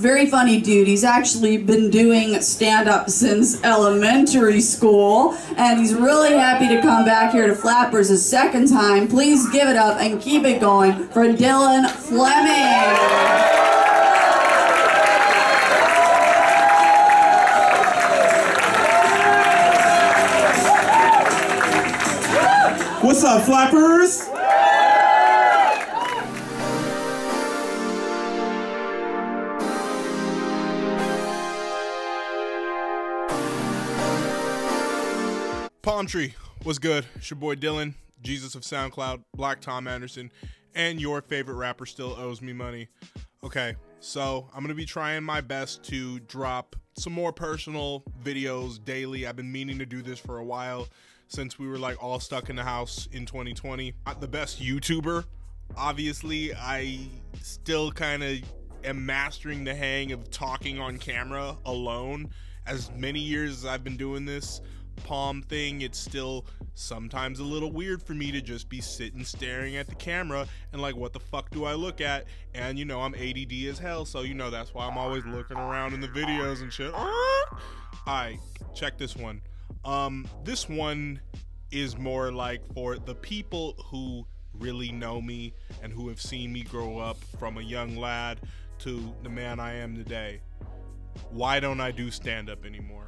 Very funny dude. He's actually been doing stand-up since elementary school, and he's really happy to come back here to Flappers a second time. Please give it up and keep it going for Dylan Fleming. What's up, Flappers? Palm Tree, what's good? It's your boy Dylan, Jesus of SoundCloud, Black Tom Anderson, and your favorite rapper still owes me money. Okay, so I'm going to be trying my best to drop some more personal videos daily. I've been meaning to do this for a while since we were like all stuck in the house in 2020. Not the best YouTuber, obviously. I still kind of am mastering the hang of talking on camera alone. As many years as I've been doing this Palm thing, it's still sometimes a little weird for me to just be sitting staring at the camera and like, what the fuck do I look at? And you know, I'm ADD as hell, so you know that's why I'm always looking around in the videos and shit. Alright, check this one. This one is more like for the people who really know me and who have seen me grow up from a young lad to the man I am today. Why don't I do stand-up anymore?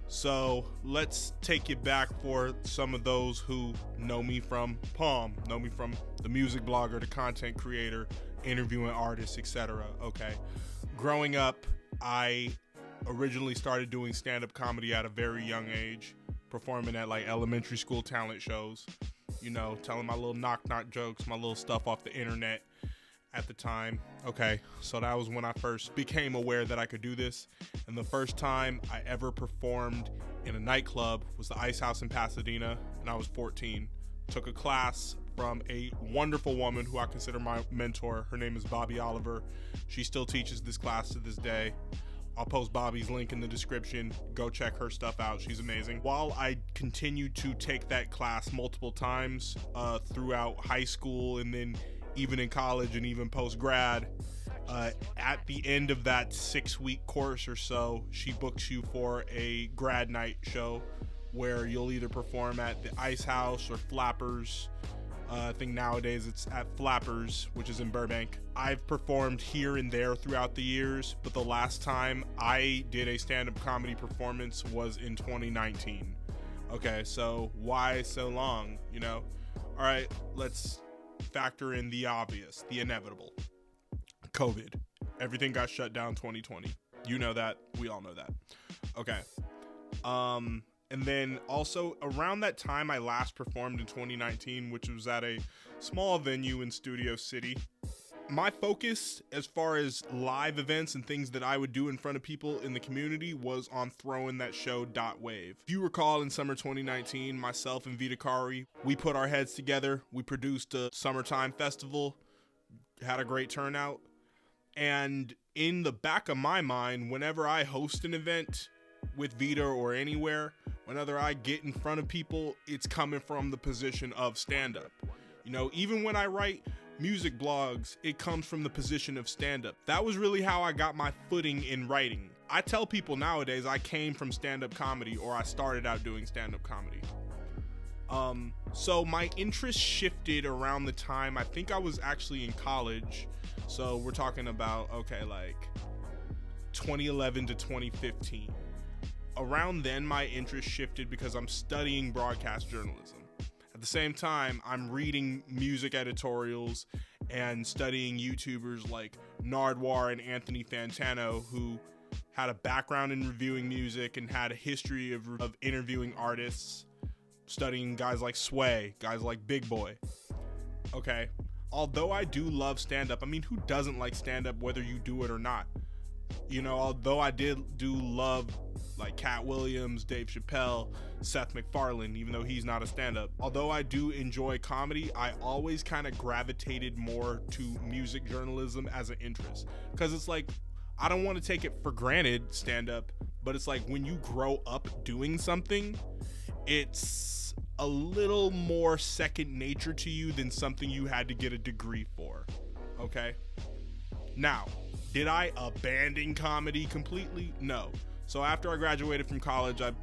So let's take you back for some of those who know me from Palm, know me from the music blogger, the content creator, interviewing artists, etc. Okay. Growing up, I originally started doing stand-up comedy at a very young age, performing at like elementary school talent shows, you know, telling my little knock-knock jokes, my little stuff off the internet at the time. Okay, so that was when I first became aware that I could do this. And the first time I ever performed in a nightclub was the Ice House in Pasadena, and I was 14. Took a class from a wonderful woman who I consider my mentor. Her name is Bobby Oliver. She still teaches this class to this day. I'll post Bobby's link in the description. Go check her stuff out. She's amazing. While I continued to take that class multiple times throughout high school and then even in college and even post-grad, at the end of that 6-week course or so, she books you for a grad night show where you'll either perform at the Ice House or Flappers. I think nowadays it's at Flappers, which is in Burbank. I've performed here and there throughout the years, but the last time I did a stand-up comedy performance was in 2019. Okay, so why so long, you know? All right, let's factor in the obvious, the inevitable. COVID. Everything got shut down 2020. You know that. We all know that. Okay. And then also around that time I last performed in 2019, which was at a small venue in Studio City. My focus as far as live events and things that I would do in front of people in the community was on throwing that show .wave. If you recall, in summer 2019, myself and Vita Kari, we put our heads together. We produced a summertime festival, had a great turnout. And in the back of my mind, whenever I host an event with Vita or anywhere, whenever I get in front of people, it's coming from the position of stand-up. You know, even when I write music blogs, it comes from the position of stand-up. That was really how I got my footing in writing. I tell people nowadays I came from stand-up comedy, or I started out doing stand-up comedy. So my interest shifted around the time, I think I was actually in college. So we're talking about, okay, like 2011 to 2015. Around then, my interest shifted because I'm studying broadcast journalism. At the same time, I'm reading music editorials and studying YouTubers like Nardwuar and Anthony Fantano, who had a background in reviewing music and had a history of interviewing artists, studying guys like Sway, guys like Big Boy. Okay, although I do love stand-up, I mean, who doesn't like stand-up whether you do it or not? You know, although I do love like Cat Williams, Dave Chappelle, Seth MacFarlane, even though he's not a stand-up. Although I do enjoy comedy, I always kind of gravitated more to music journalism as an interest. Because it's like, I don't want to take it for granted, stand-up, but it's like when you grow up doing something, it's a little more second nature to you than something you had to get a degree for. Okay? Now, Did I abandon comedy completely? No. So after I graduated from college, I've,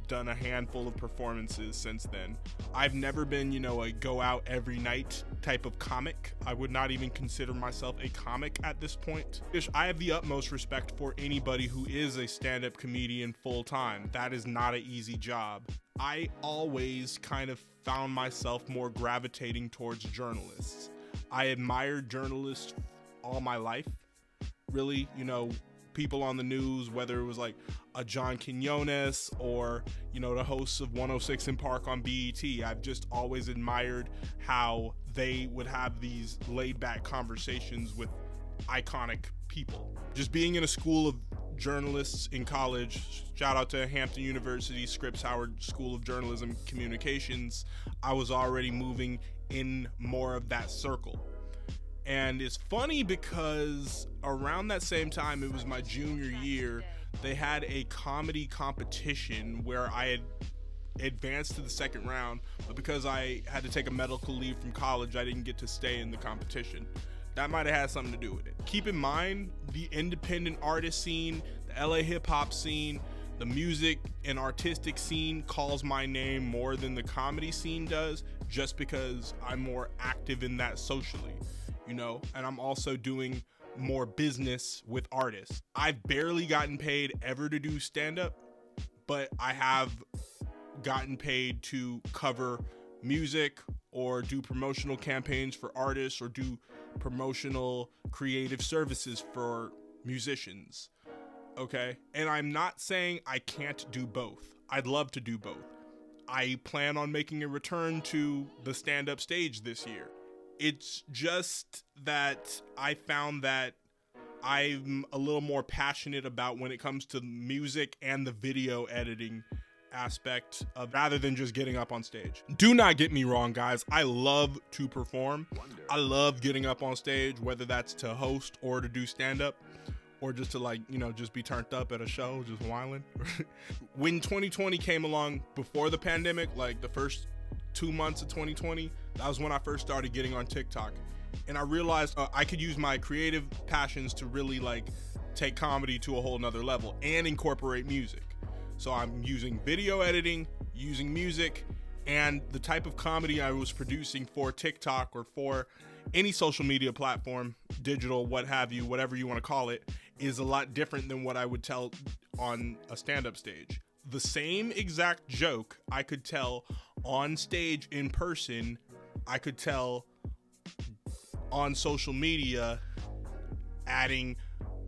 done a handful of performances since then. I've never been, a go out every night type of comic. I would not even consider myself a comic at this point. I have the utmost respect for anybody who is a stand-up comedian full time. That is not an easy job. I always kind of found myself more gravitating towards journalists. I admired journalists all my life. Really, people on the news, whether it was like a John Quinones or, the hosts of 106 in Park on BET. I've just always admired how they would have these laid back conversations with iconic people. Just being in a school of journalists in college, shout out to Hampton University, Scripps Howard School of Journalism Communications, I was already moving in more of that circle. And it's funny because around that same time, it was my junior year, they had a comedy competition where I had advanced to the second round, but because I had to take a medical leave from college, I didn't get to stay in the competition. That might have had something to do with it. Keep in mind, the independent artist scene, the LA hip hop scene, the music and artistic scene calls my name more than the comedy scene does, just because I'm more active in that socially. And I'm also doing more business with artists. I've barely gotten paid ever to do stand-up, but I have gotten paid to cover music or do promotional campaigns for artists or do promotional creative services for musicians. Okay? And I'm not saying I can't do both. I'd love to do both. I plan on making a return to the stand-up stage this year. It's just that I found that I'm a little more passionate about when it comes to music and the video editing aspect of rather than just getting up on stage. Do not get me wrong, guys. I love to perform. I love getting up on stage, whether that's to host or to do stand-up or just to just be turned up at a show, just whining. When 2020 came along before the pandemic, like the first 2 months of 2020, that was when I first started getting on TikTok. And I realized I could use my creative passions to really take comedy to a whole nother level and incorporate music. So I'm using video editing, using music, and the type of comedy I was producing for TikTok or for any social media platform, digital, what have you, whatever you want to call it, is a lot different than what I would tell on a stand-up stage. The same exact joke I could tell on stage in person, I could tell on social media, adding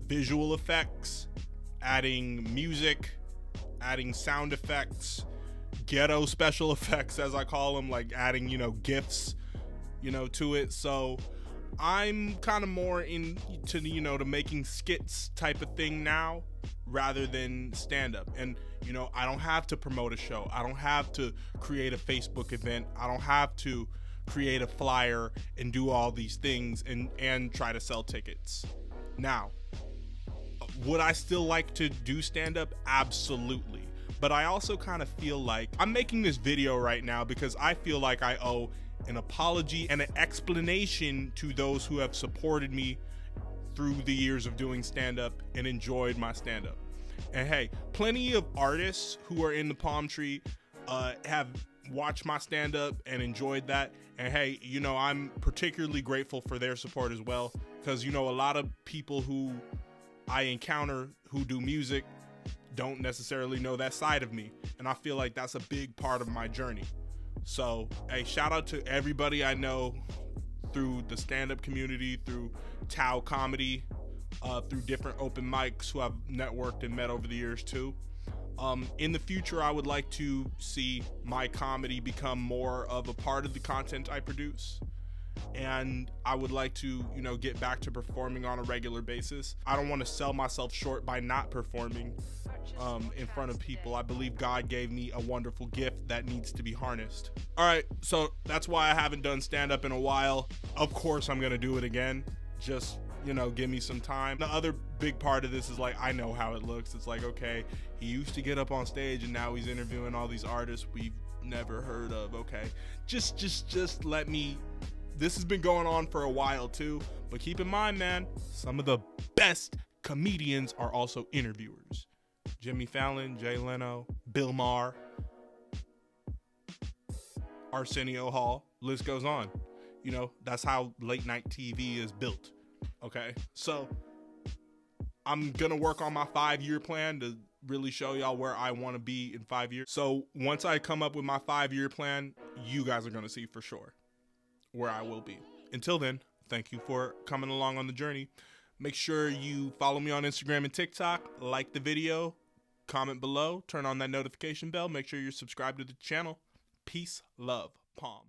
visual effects, adding music, adding sound effects, ghetto special effects, as I call them, like adding, GIFs, to it. So I'm kind of more into, to making skits type of thing now rather than stand-up. And, I don't have to promote a show. I don't have to create a Facebook event. I don't have to create a flyer and do all these things and try to sell tickets. Now, would I still like to do stand-up? Absolutely. But I also kind of feel like I'm making this video right now because I feel like I owe an apology and an explanation to those who have supported me through the years of doing stand-up and enjoyed my stand-up. And hey, plenty of artists who are in the Palm Tree have watched my stand-up and enjoyed that. And hey, I'm particularly grateful for their support as well, because a lot of people who I encounter who do music don't necessarily know that side of me, and I feel like that's a big part of my journey. So hey, shout out to everybody I know through the stand-up community, through Tao Comedy, through different open mics who I've networked and met over the years too. In the future, I would like to see my comedy become more of a part of the content I produce. And I would like to, get back to performing on a regular basis. I don't want to sell myself short by not performing in front of people. I believe God gave me a wonderful gift that needs to be harnessed. All right, so that's why I haven't done stand-up in a while. Of course, I'm going to do it again. Just, give me some time. The other big part of this is I know how it looks. It's okay, he used to get up on stage and now he's interviewing all these artists we've never heard of. Okay, just let me This has been going on for a while too, but keep in mind, man, some of the best comedians are also interviewers. Jimmy Fallon, Jay Leno, Bill Maher, Arsenio Hall, list goes on. You know, that's how late night TV is built. Okay, so I'm gonna work on my 5-year plan to really show y'all where I want to be in 5 years. So once I come up with my 5-year plan, you guys are gonna see for sure where I will be. Until then, thank you for coming along on the journey. Make sure you follow me on Instagram and TikTok, like the video, comment below, turn on that notification bell, make sure you're subscribed to the channel. Peace, love, Palm.